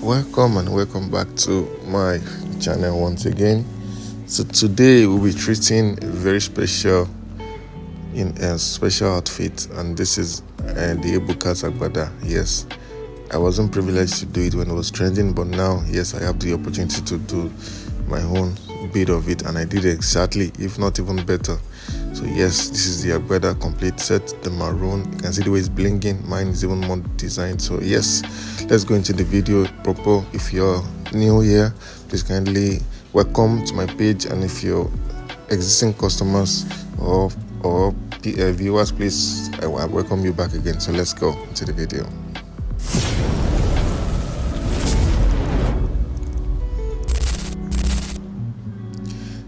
Welcome and welcome back to my channel once again. So today we'll be treating a very special in a special outfit, and this is the Ebuka Agbada. Yes, I wasn't privileged to do it when it was trending, but now yes, I have the opportunity to do my own bit of it, and I did exactly, if not even better. So yes, this is the Agbada complete set, the maroon. You can see the way it's blinking. Mine is even more designed. So yes, let's go into the video proper. If you're new here, please kindly welcome to my page, and if you're existing customers or viewers, please I welcome you back again. So let's go into the video.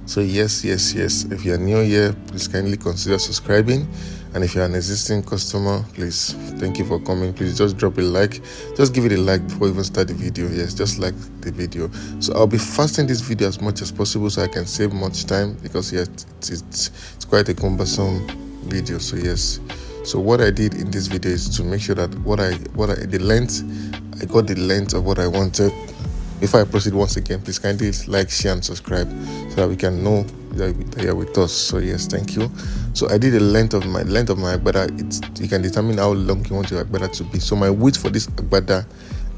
So yes, if you're new here, please kindly consider subscribing, and if you're an existing customer, please, thank you for coming. Please just drop a like, just give it a like before you even start the video. Yes, just like the video. So I'll be fasting this video as much as possible so I can save much time, because yes, it's quite a cumbersome video. So yes, so what I did in this video is to make sure that the length, I got the length of what I wanted. Before I proceed, once again, please kindly like, share, and subscribe so that we can know that you're with us. So yes, thank you. So I did the length of my Agbada. You can determine how long you want your Agbada to be. So my width for this Agbada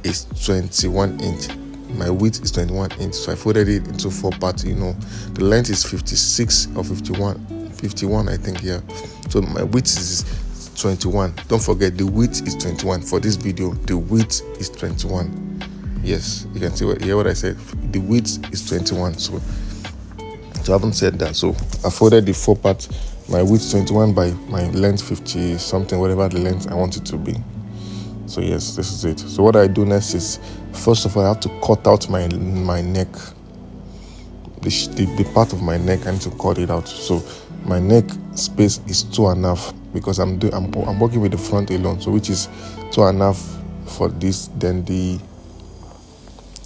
is 21 inch. My width is 21 inch. So I folded it into 4 parts. You know, the length is 56 or 51, I think. Yeah. So my width is 21. Don't forget, the width is 21 for this video. The width is 21. Yes, you can hear what I said. The width is 21. So I haven't said that. So I folded the 4 parts. My width 21 by my length 50 something, whatever the length I want it to be. So yes, this is it. So what I do next is, first of all, I have to cut out my neck. The part of my neck, I need to cut it out. So my neck space is 2.5, because I'm working with the front alone. So which is 2.5 for this. Then the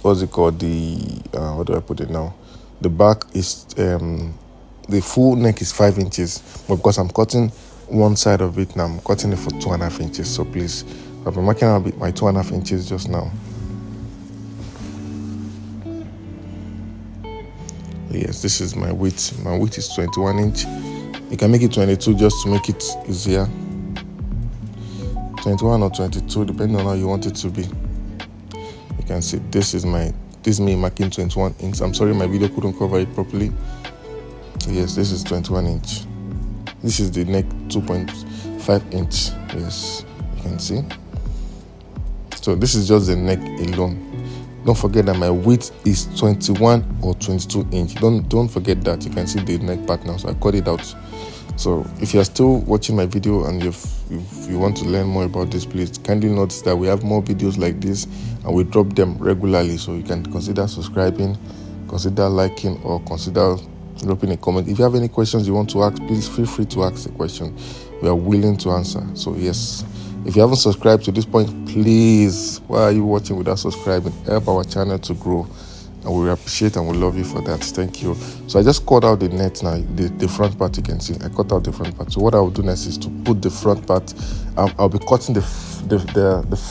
what's it called, what do I put it now, the back is the full neck is 5 inches, but because I'm cutting one side of it now, I'm cutting it for 2.5 inches. So please, I've been marking out my 2.5 inches just now. Yes, this is my width. My width is 21 inch. You can make it 22 just to make it easier, 21 or 22 depending on how you want it to be. You can see this is me marking 21 inch. I'm sorry my video couldn't cover it properly. So yes, this is 21 inch. This is the neck, 2.5 inch. Yes, you can see. So this is just the neck alone. Don't forget that my width is 21 or 22 inch. Don't forget that. You can see the neck part now. So I cut it out. So if you're still watching my video and if you want to learn more about this, please kindly notice that we have more videos like this, and we drop them regularly. So you can consider subscribing, consider liking, or consider dropping a comment. If you have any questions you want to ask, please feel free to ask a question. We are willing to answer. So yes, if you haven't subscribed to this point, please, why are you watching without subscribing? Help our channel to grow, and we appreciate and we love you for that. Thank you. So I just cut out the net now, the front part. You can see I cut out the front part. So what I will do next is to put the front part. I'll be cutting the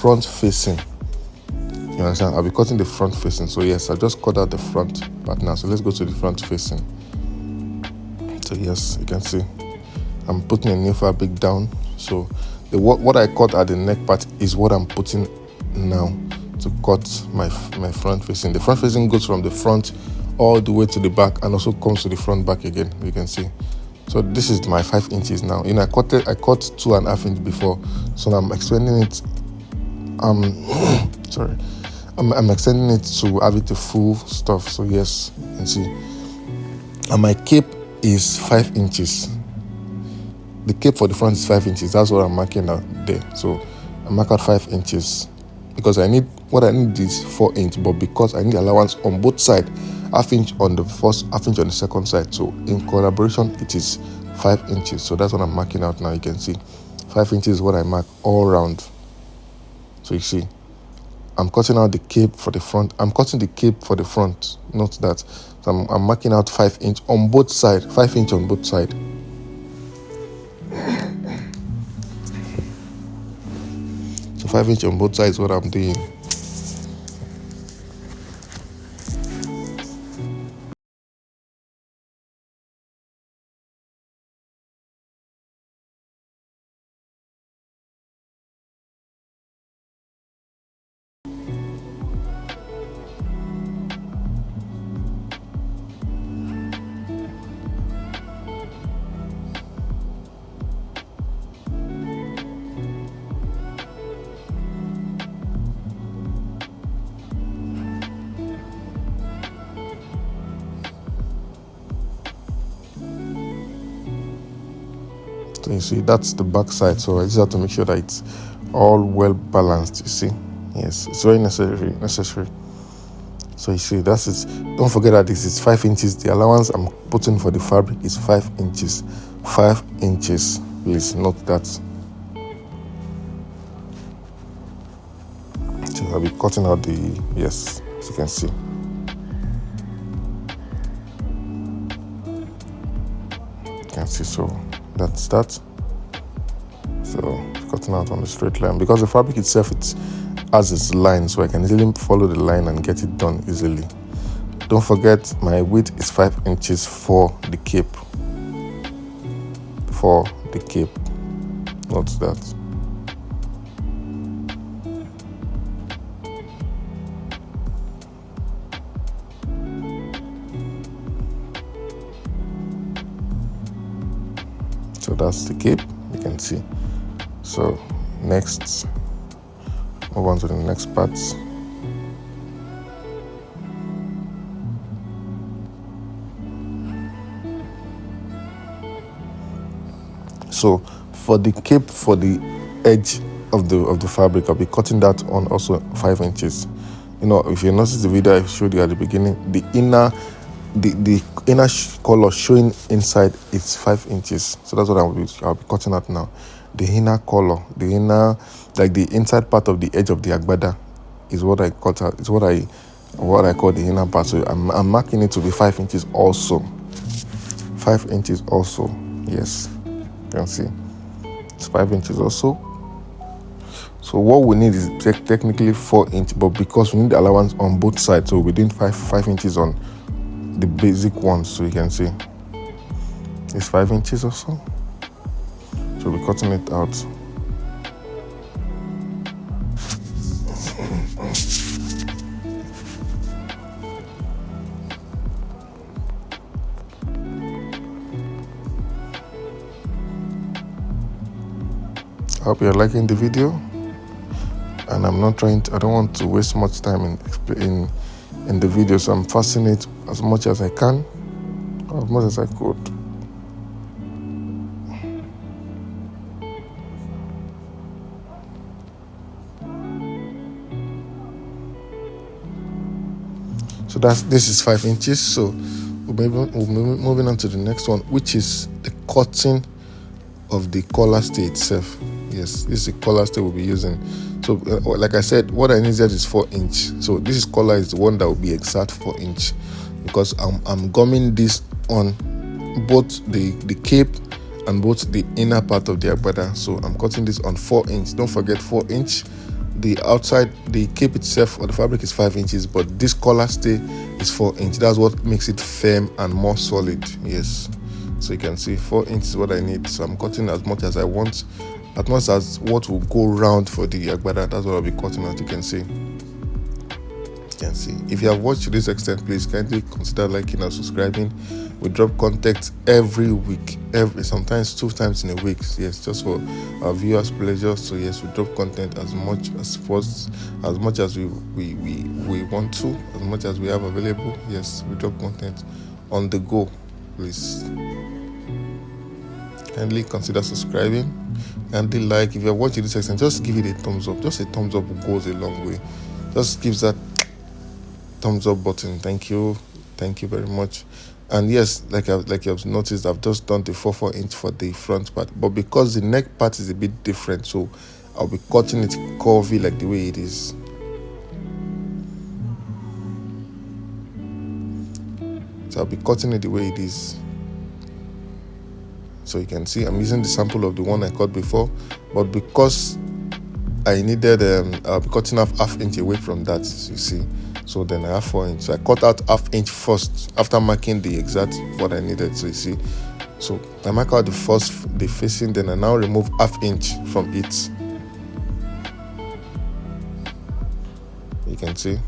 front facing. You understand? I'll be cutting the front facing. So yes, I just cut out the front part now. So let's go to the front facing. So yes, you can see I'm putting a new fabric down. So what I cut at the neck part is what I'm putting now to cut my front facing. The front facing goes from the front all the way to the back, and also comes to the front back again. You can see. So this is my 5 inches now. You know, I cut 2.5 inches before, so now I'm extending it. Sorry, I'm extending it to have it the full stuff. So yes, you can see. And my cape is 5 inches. The cape for the front is 5 inches. That's what I'm marking out there. So I mark out 5 inches. Because I need is 4 inch, but because I need allowance on both sides, half inch on the first, half inch on the second side. So in collaboration, it is 5 inches. So that's what I'm marking out now. You can see 5 inches is what I mark all round. So you see, I'm cutting out the cape for the front. I'm cutting the cape for the front. Note that. So I'm marking out 5 inch on both sides. 5 inch on both sides. So 5 inch on both sides, what I'm doing. So you see, that's the back side. So I just have to make sure that it's all well balanced. You see, yes, it's very necessary. So you see, that's it. Don't forget that this is 5 inches. The allowance I'm putting for the fabric is 5 inches. 5 inches. Please note that. So I'll be cutting out the, yes, as you can see. You can see, so that's that. So cutting out on the straight line, because the fabric itself, it has its line, so I can easily follow the line and get it done easily. Don't forget, my width is 5 inches for the cape. For the cape, note that. So that's the cape, you can see. So next, move on to the next part. So for the cape, for the edge of the fabric, I'll be cutting that on also 5 inches. You know, if you notice the video I showed you at the beginning, the inner color showing inside is 5 inches. So that's what I'll be cutting out now. The inner color, the inner, like the inside part of the edge of the agbada, is what I cut out. It's what I call the inner part. So I'm marking it to be 5 inches also. 5 inches also. Yes, you can see it's 5 inches also. So what we need is technically 4 inches, but because we need the allowance on both sides, so we're doing 5 inches on the basic ones. So you can see it's 5 inches or so. So we're cutting it out. I hope you're liking the video, and I don't want to waste much time in the video, so I'm fastening it as much as I can, as much as I could. So this is 5 inches. So we'll be moving on to the next one, which is the cutting of the collar stay itself. Yes, this is the collar stay we'll be using. So like I said, what I needed is 4 inch. So this collar is the one that will be exact 4 inch, because I'm gumming this on both the cape and both the inner part of the agbada. So I'm cutting this on 4 inch. Don't forget 4 inch. The outside, the cape itself or the fabric is 5 inches, but this collar stay is 4 inch. That's what makes it firm and more solid. Yes, so you can see 4 inches is what I need. So I'm cutting as much as I want, as much as what will go round for the agbada. That's what I'll be cutting, as you can see. If you have watched to this extent, please kindly consider liking and subscribing. We drop content every week, sometimes 2 times in a week. Yes, just for our viewers' pleasure. So yes, we drop content as much as we want to, as much as we have available. Yes, we drop content on the go. Please kindly consider subscribing. Kindly like. If you're watching this extent, just give it a thumbs up. Just a thumbs up goes a long way. Just give that thumbs up button. Thank you very much. And yes, like you've noticed, I've just done the 4 inch for the front part, but because the neck part is a bit different, so I'll be cutting it curvy like the way it is. So I'll be cutting it the way it is. So you can see I'm using the sample of the one I cut before, but because I needed I'll be cutting off half inch away from that, you see. So then I have 4 inch. So I cut out half inch first after marking the exact what I needed. So you see, so I mark out the facing, then I now remove half inch from it. You can see.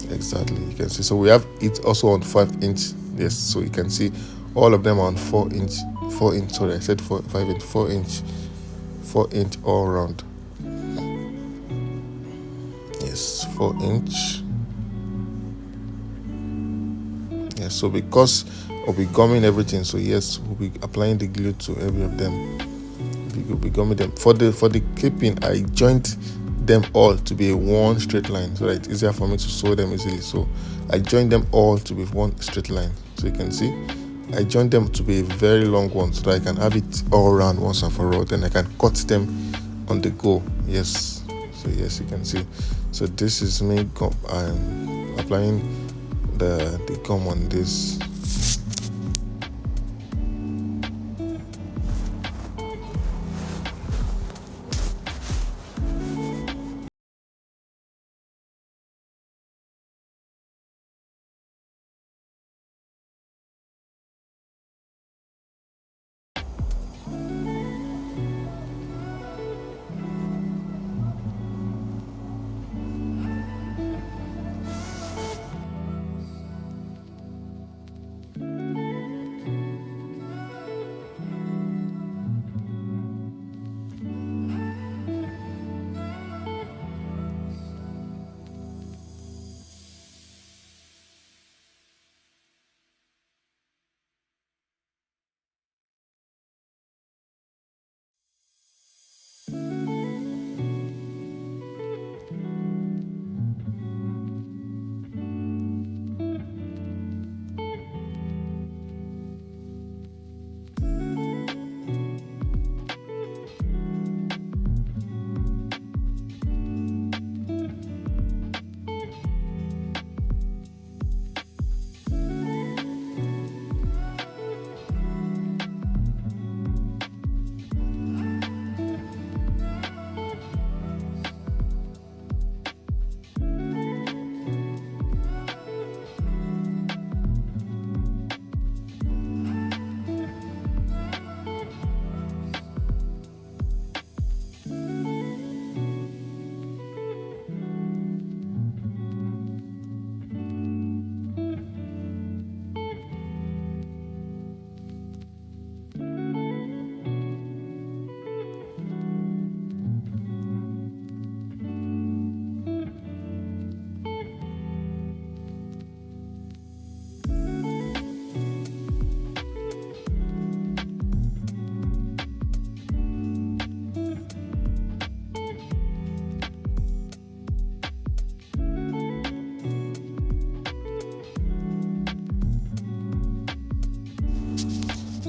Exactly, you can see. So we have it also on 5 inch. Yes, so you can see all of them are on 4 inch. Sorry, I said 5 inch, 4 inch all around. Yes, 4-inch. Yes, so because we'll be gumming everything, so yes, we'll be applying the glue to every of them. We'll be gumming them. For the clipping, I joined them all to be a one straight line so that it's easier for me to sew them easily. So I joined them all to be one straight line. So you can see I joined them to be a very long one so that I can have it all around once and for all. Then I can cut them on the go. Yes. So yes, you can see. So this is me applying the gum on this.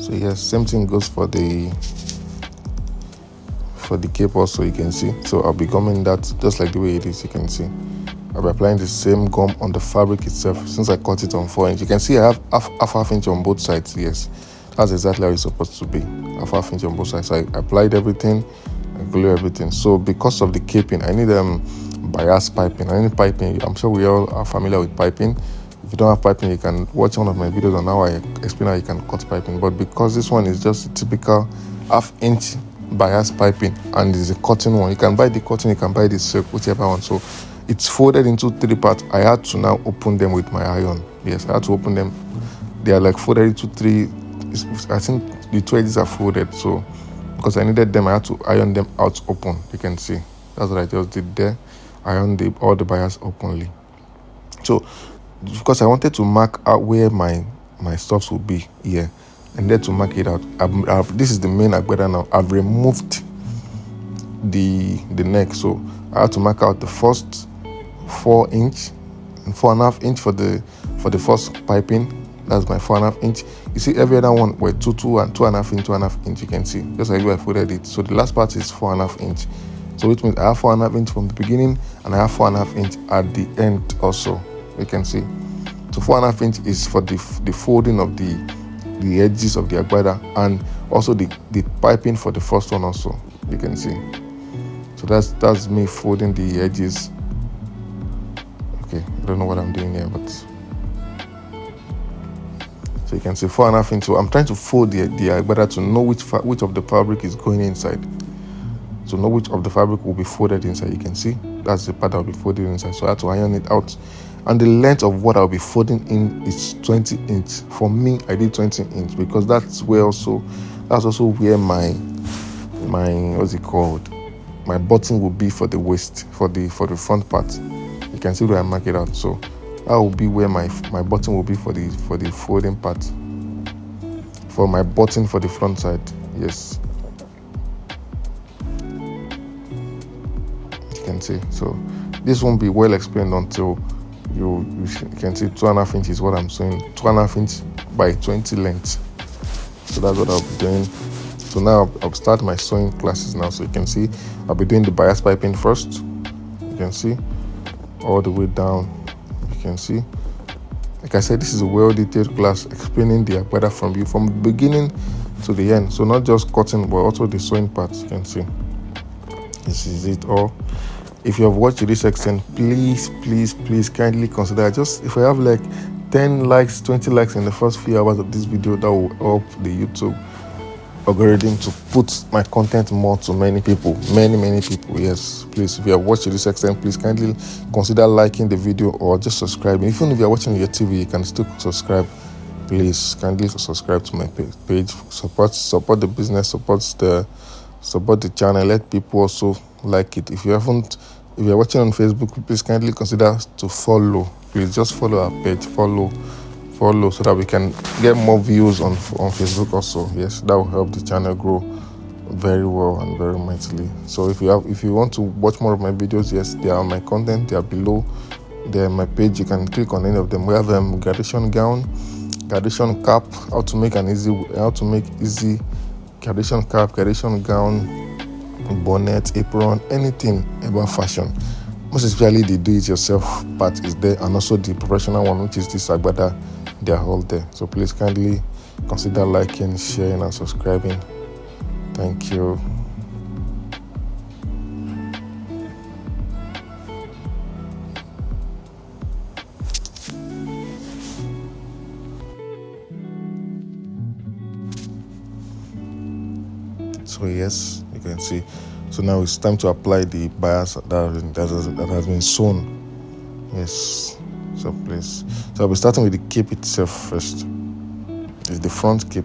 So yes, same thing goes for the cape also, you can see. So I'll be gumming that just like the way it is, you can see. I'll be applying the same gum on the fabric itself since I cut it on 4-inch. You can see I have half inch on both sides. Yes, that's exactly how it's supposed to be. Half inch on both sides. So I applied everything, I glue everything. So because of the caping, I need bias piping. I need piping. I'm sure we all are familiar with piping. If you don't have piping, you can watch one of my videos on how I explain how you can cut piping. But because this one is just a typical 1/2 inch bias piping and it's a cotton one, you can buy the cotton, you can buy the silk, whichever one. So it's folded into 3 parts. I had to now open them with my iron. Yes, I had to open them. They are like folded into 3. I think the 2 edges are folded. So because I needed them, I had to iron them out open. You can see that's what I just did there. Iron all the bias openly. So because I wanted to mark out where my stuffs will be here, and then to mark it out, this is the main Agbada now. I've removed the neck, so I had to mark out the first 4-inch and 4.5 inch for the first piping. That's my 4.5 inch. You see every other one were 2 and 2.5 inch, 2.5 inch. You can see just like I folded it. So the last part is 4.5 inch. So which means I have 4.5 inch from the beginning and I have 4.5 inch at the end also. You can see. So 4.5 inch is for the folding of the edges of the Agbada, and also the piping for the first one also. You can see. So that's me folding the edges. Okay, I don't know what I'm doing here, but so you can see 4.5 inch. So I'm trying to fold the Agbada to know which of the fabric is going inside. So know which of the fabric will be folded inside. You can see that's the part that will be folded inside. So I have to iron it out. And the length of what I'll be folding in is 20 inch. For me, I did 20 inch because that's also where my what's it called? My button will be for the waist, for the front part. You can see where I mark it out. So that will be where my button will be for the folding part, for my button for the front side. Yes, you can see. So this won't be well explained until you can see 2.5 inches what I'm sewing, 2.5 inch by 20 length. So that's what I'll be doing. So now I'll start my sewing classes now. So you can see I'll be doing the bias piping first. You can see all the way down. You can see, like I said, this is a well-detailed class explaining the Agbada from the beginning to the end. So not just cutting, but also the sewing parts. You can see this is it all. If you have watched to this extent, please kindly consider, just if I have like 10 likes, 20 likes in the first few hours of this video, that will help the YouTube algorithm to put my content more to many people. Yes, please, if you have watched to this extent, please kindly consider liking the video or just subscribing. Even if you are watching your TV, you can still subscribe. Please kindly subscribe to my page. Support the business, support the channel. Let people also like it. If you're watching on Facebook, please kindly consider to follow. Please just follow our page, follow so that we can get more views on Facebook also. Yes, that will help the channel grow very well and very mightily. So if you want to watch more of my videos, yes, they are my content, they are below. They're on my page. You can click on any of them. We have graduation gown, graduation cap, how to make easy graduation cap, graduation gown, bonnet, apron, anything about fashion. Most especially the do-it-yourself part is there, and also the professional one, which is this Agbada. They are all there. So please kindly consider liking, sharing, and subscribing. Thank you. So yes, you can see. So now it's time to apply the bias that has been sewn. Yes. So please. So I'll be starting with the cape itself first. It's the front cape.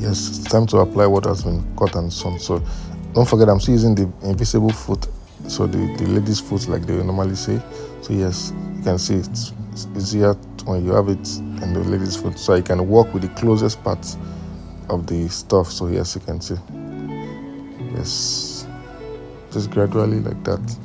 Yes, it's time to apply what has been cut and sewn. So don't forget, I'm still using the invisible foot, so the ladies' foot, like they normally say. So yes, you can see it's easier when you have it in the ladies' foot, so you can work with the closest parts of the stuff. So yes, you can see. Yes, just gradually like that.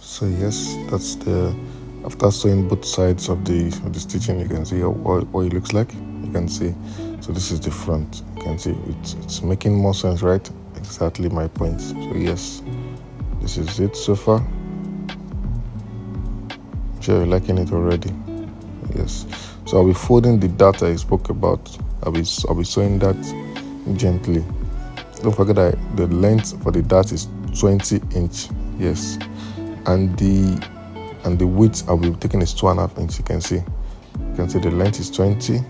So yes, that's the after sewing both sides of the stitching, you can see what it looks like. You can see, so this is the front. You can see it's making more sense, right? Exactly my point. So yes, this is it so far. I'm sure you're liking it already. Yes. So I'll be folding the dart I spoke about. I'll be sewing that gently. Don't forget that the length for the dart is 20 inch. Yes. And the width I'll be taking is 2.5 inch. You can see the length is 20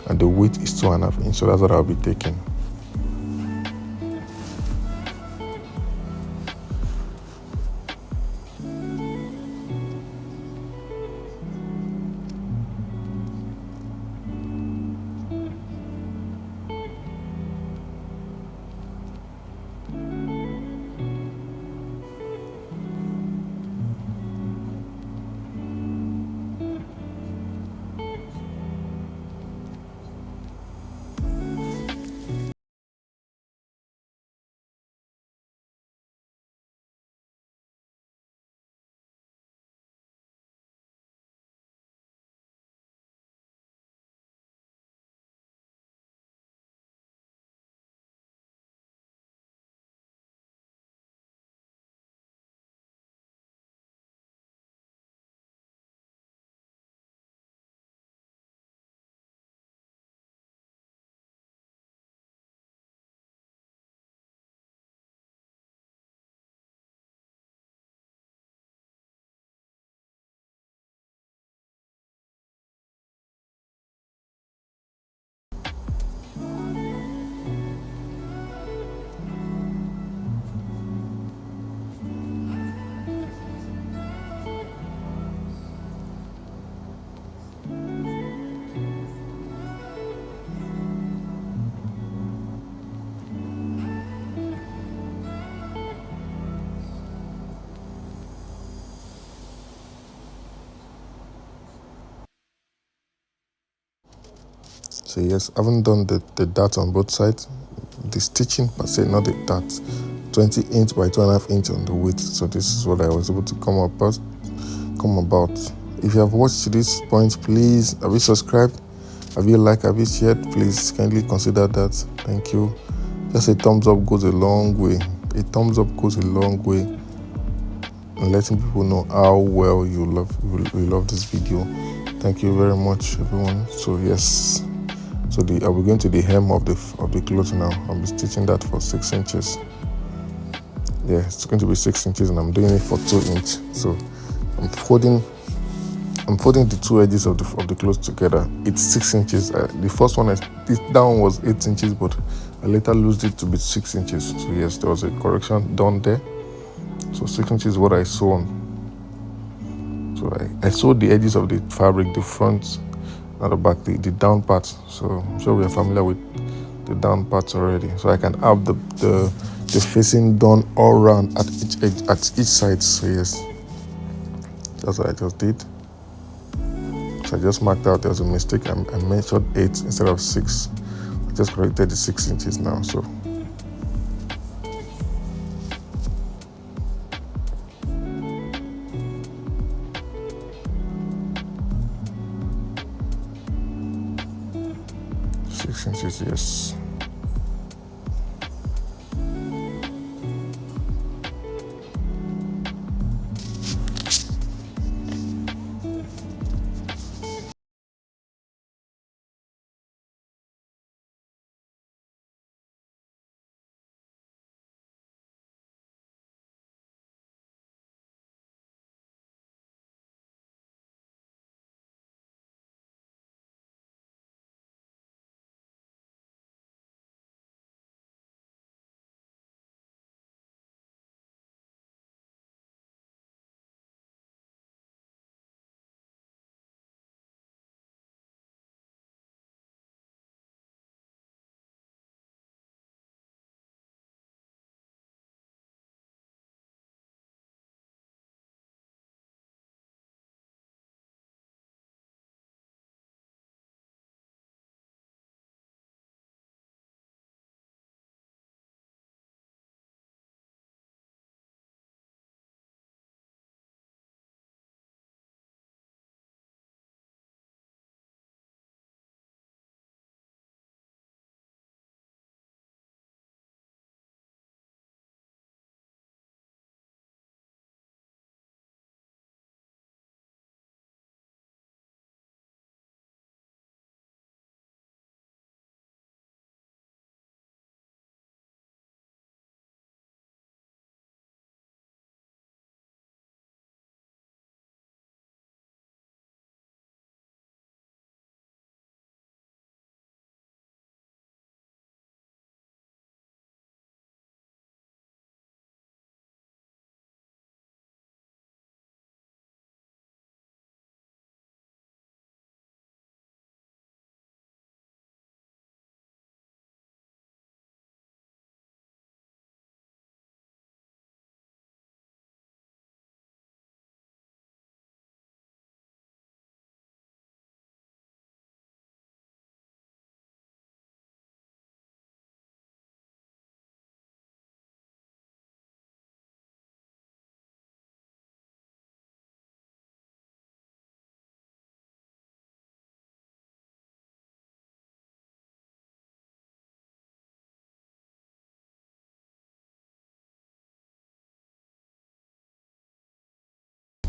and the width is 2.5 inch. So that's what I'll be taking. So yes, I haven't done the dart on both sides. The stitching per se, not the dart. 20 inch by 2.5 inch on the width. So this is what I was able to come about. If you have watched to this point, please, have you subscribed? Have you liked? Have you shared? Please kindly consider that. Thank you. Just a thumbs up goes a long way. A thumbs up goes a long way in letting people know how well you love this video. Thank you very much, everyone. So yes, so I'll be going to the hem of the cloth now. I'll be stitching that for 6 inches. Yeah, it's going to be 6 inches, and I'm doing it for 2 inch. So I'm folding the two edges of the cloth together. It's 6 inches. The first one, that one was 8 inches, but I later loosed it to be 6 inches. So yes, there was a correction done there. So 6 inches is what I sew on. So I sewed the edges of the fabric, the front, not the back, the down part. So I'm sure we are familiar with the down parts already. So I can have the facing done all around at each edge, at each side. So yes, that's what I just did. So I just marked out there was a mistake. I measured 8 instead of 6. I just corrected the 6 inches now. So inches, yes.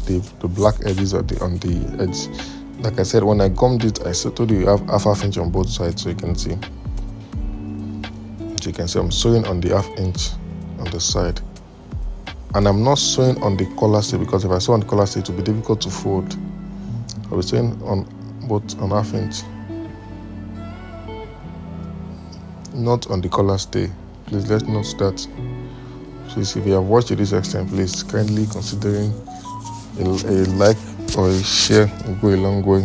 The black edges on the edge. Like I said, when I gummed it, I told you have half inch on both sides, so you can see. So you can see I'm sewing on the half inch on the side, and I'm not sewing on the collar stitch, because if I sew on the collar stitch, it will be difficult to fold. I'll be sewing on both on half inch, not on the collar stay. Please let's note that. Please, if you have watched to this extent, please kindly considering a like or a share will go a long way.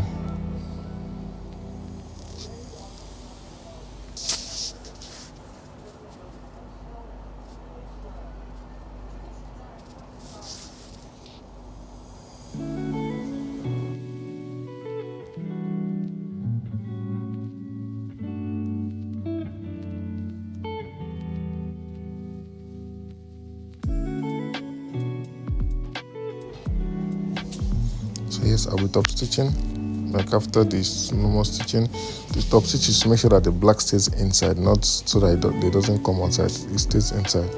So yes, I'll be top stitching. Like after this normal stitching, the top stitch is to make sure that the black stays inside, not so that it doesn't come outside, it stays inside.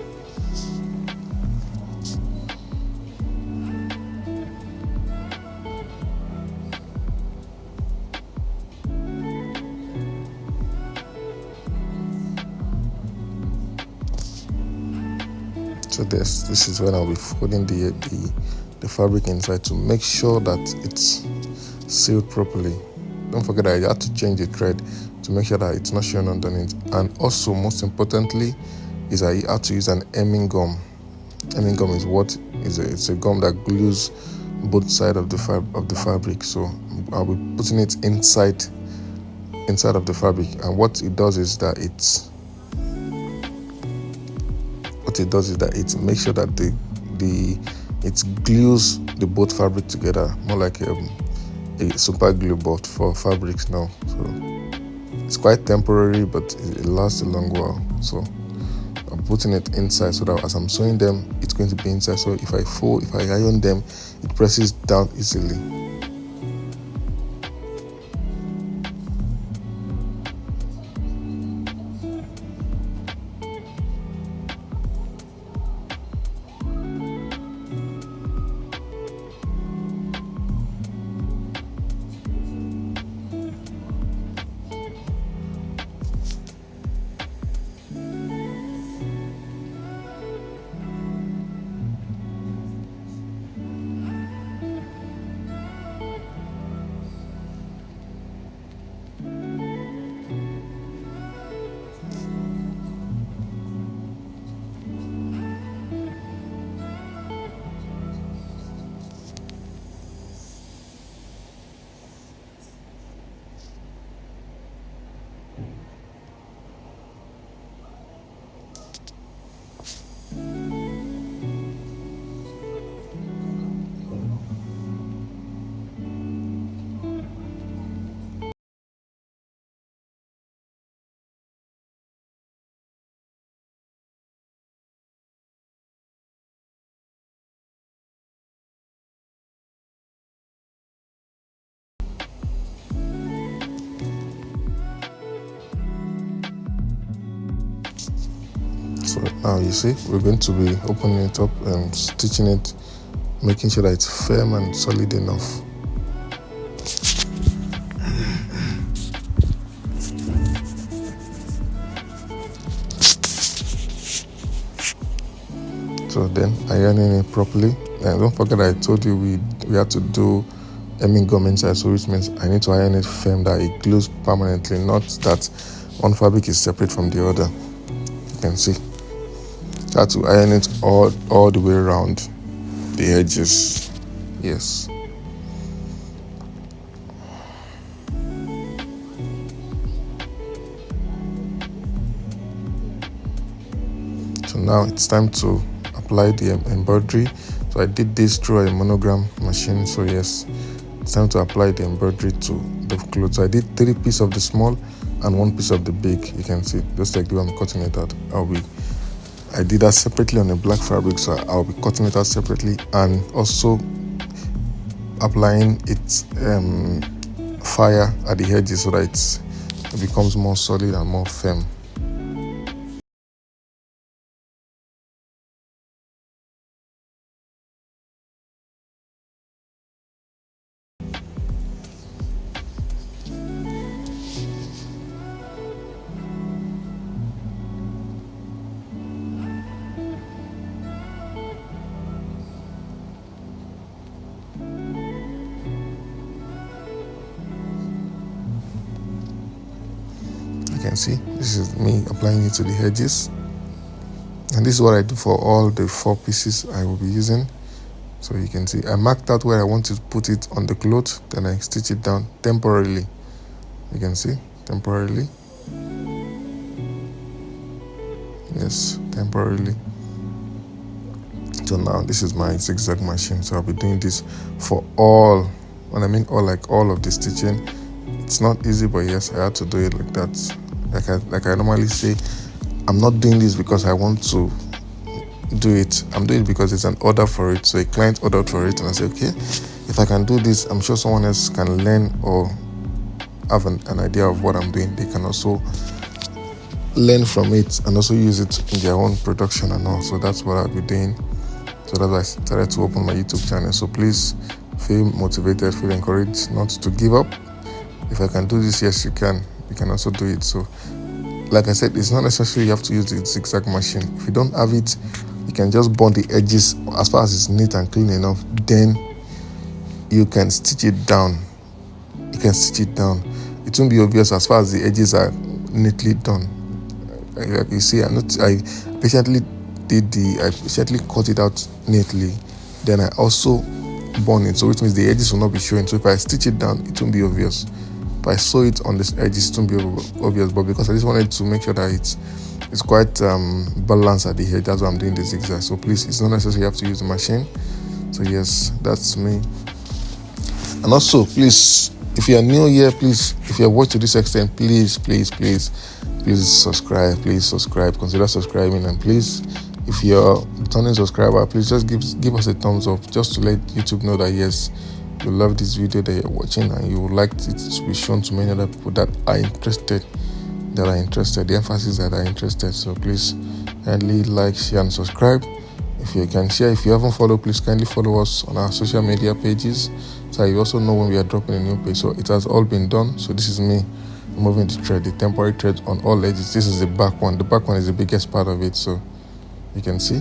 So this is when I'll be folding the fabric inside to make sure that it's sealed properly. Don't forget that you have to change the thread to make sure that it's not showing underneath. And also, most importantly, is that you have to use an hemming gum. Hemming gum is it's a gum that glues both sides of the fabric. So I'll be putting it inside of the fabric, and what it does is that it makes sure that it glues the both fabric together, more like a super glue board for fabrics now. So it's quite temporary, but it lasts a long while. So I'm putting it inside so that as I'm sewing them, it's going to be inside. So if I iron them, it presses down easily. So now you see, we're going to be opening it up and stitching it, making sure that it's firm and solid enough. So then ironing it properly. And don't forget that I told you we have to do hemming gum inside, so which means I need to iron it firm that it glues permanently, not that one fabric is separate from the other. You can see. I have to iron it all the way around the edges. Yes. So now it's time to apply the embroidery. So I did this through a monogram machine. So yes, it's time to apply the embroidery to the clothes. So I did 3 pieces of the small and 1 piece of the big. You can see, just like the way I'm cutting it out. I did that separately on a black fabric, so I'll be cutting it out separately and also applying its fire at the edges so that it becomes more solid and more firm. You can see this is me applying it to the edges, and this is what I do for all the 4 pieces I will be using. So you can see I marked out where I want to put it on the cloth, then I stitch it down temporarily. You can see, temporarily. Yes, temporarily. So now this is my zigzag machine, so I'll be doing this for all. When I mean all, like all of the stitching. It's not easy, but yes, I had to do it like that. Like I normally say, I'm not doing this because I want to do it. I'm doing it because it's an order for it. So a client ordered for it, and I say, okay, if I can do this, I'm sure someone else can learn or have an idea of what I'm doing. They can also learn from it and also use it in their own production and all. So that's what I'll be doing. So that's why I started to open my YouTube channel. So please feel motivated, feel encouraged not to give up. If I can do this, yes, you can also do it. So like I said, it's not necessary you have to use the zigzag machine. If you don't have it, you can just bond the edges as far as it's neat and clean enough. Then you can stitch it down. It won't be obvious as far as the edges are neatly done. Like you see, I patiently cut it out neatly. Then I also bond it, so which means the edges will not be showing. So if I stitch it down, it won't be obvious. If I sew it on the edges, it won't be obvious. But because I just wanted to make sure that it's quite balanced at the head, that's why I'm doing the zigzag. So please, it's not necessary you have to use the machine. So yes, that's me. And also, please, if you are new here, please, if you have watched to this extent, please subscribe. Please subscribe. Consider subscribing, and please, if you're a returning subscriber, please just give us a thumbs up, just to let YouTube know that yes, you love this video that you're watching and you would like it to be shown to many other people that are interested. The emphasis that are interested. So please kindly like, share, and subscribe. If you can share, if you haven't followed, please kindly follow us on our social media pages, so you also know when we are dropping a new page. So it has all been done. So this is me removing the thread, the temporary thread on all edges. This is the back one. The back one is the biggest part of it, so you can see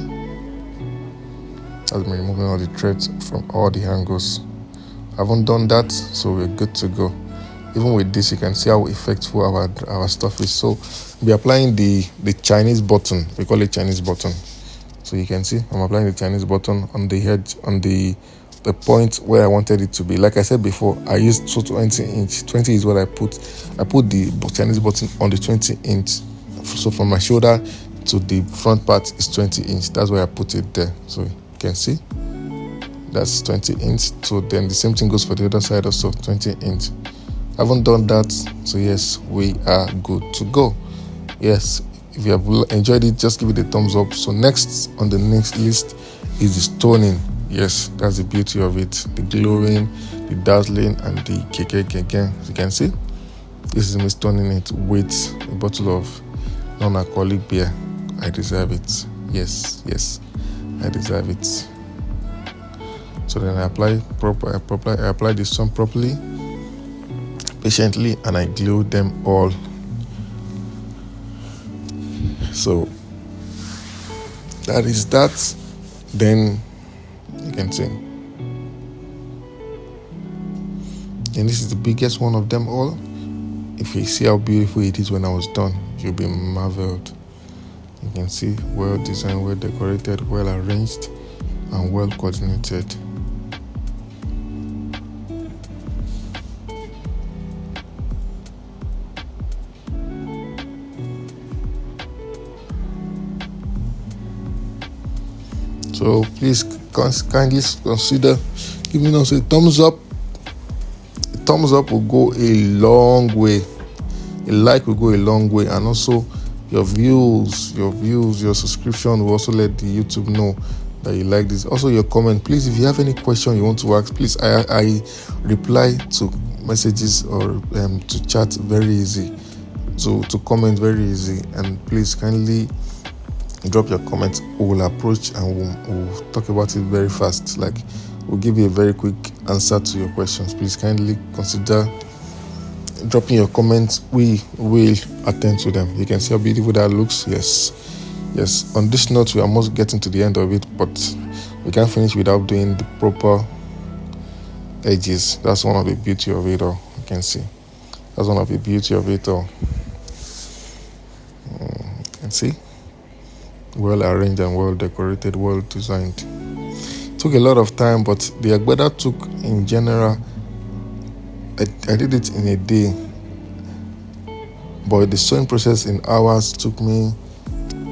that's me removing all the threads from all the angles. I haven't done that, so we're good to go. Even with this, you can see how effective our stuff is. So we're applying the Chinese button. We call it Chinese button. So you can see I'm applying the Chinese button on the head, on the point where I wanted it to be. Like I said before, I used 20 inch. 20 is what I put the Chinese button on the 20 inch. So from my shoulder to the front part is 20 inch. That's why I put it there. So you can see that's 20 inch. So then the same thing goes for the other side also, 20 inch. I haven't done that, so yes, we are good to go. Yes, if you have enjoyed it, just give it a thumbs up. So next on the next list is the stoning. Yes, that's the beauty of it, the glowing, the dazzling, and the keke. As you can see, this is me stoning it with a bottle of non-alcoholic beer. I deserve it. Yes, I deserve it. So then I apply this one properly, patiently, and I glue them all. So that is that. Then you can see, and this is the biggest one of them all. If you see how beautiful it is when I was done, you'll be marveled. You can see, well designed, well decorated, well arranged, and well coordinated. So please kindly consider giving us a thumbs up. A thumbs up will go a long way. A like will go a long way, and also your views, your subscription will also let the YouTube know that you like this. Also your comment, please. If you have any question you want to ask, please. I reply to messages or to chat very easy, so to comment very easy, and please kindly drop your comments. We will approach and we'll talk about it very fast. Like, we'll give you a very quick answer to your questions. Please kindly consider dropping your comments. We will attend to them. You can see how beautiful that looks. Yes. On this note, we are almost getting to the end of it, but we can't finish without doing the proper edges. That's one of the beauty of it all. You can see that's one of the beauty of it all. You can see, well arranged and well decorated, well designed. Took a lot of time, but the Agbada took, in general, I did it in a day, but the sewing process in hours took me,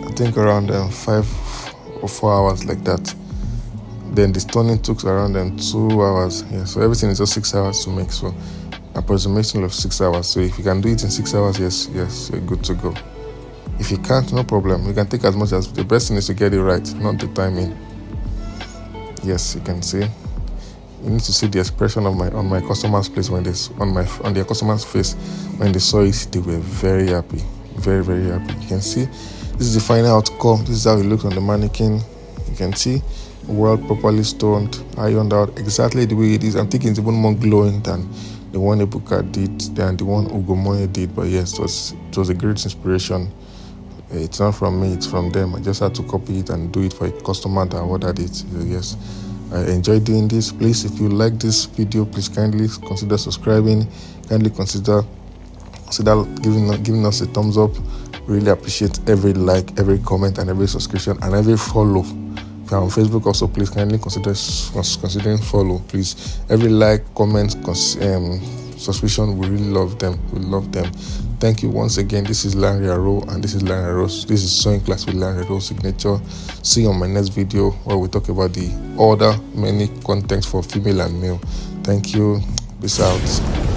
I think, around 5 or 4 hours, like that. Then the stoning took around 2 hours. Yeah, so everything is just 6 hours to make. So approximation of 6 hours. So if you can do it in 6 hours, yes, you're good to go. If you can't, no problem. You can take as much as, the best thing is to get it right, not the timing. Yes, you can see. You need to see the expression of on my customers' face when on their customers' face when they saw it. They were very happy, very happy. You can see this is the final outcome. This is how it looks on the mannequin. You can see well properly stoned, ironed out exactly the way it is. I'm thinking it's even more glowing than the one Ebuka did, than the one Ugomoye did. But yes, it was a great inspiration. It's not from me, it's from them. I just had to copy it and do it for a customer that ordered it. Yes, I enjoy doing this. Please, if you like this video, please kindly consider subscribing. Kindly consider giving us a thumbs up. Really appreciate every like, every comment, and every subscription, and every follow. If you're on Facebook also, please kindly considering follow. Please, every like, comment, subscription, we really love them. We love them. Thank you once again. This is Larry Aro, and this is Larry Aro. This is Sewing Class with Larry Aro Signature. See you on my next video where we talk about the other many contents for female and male. Thank you. Peace out.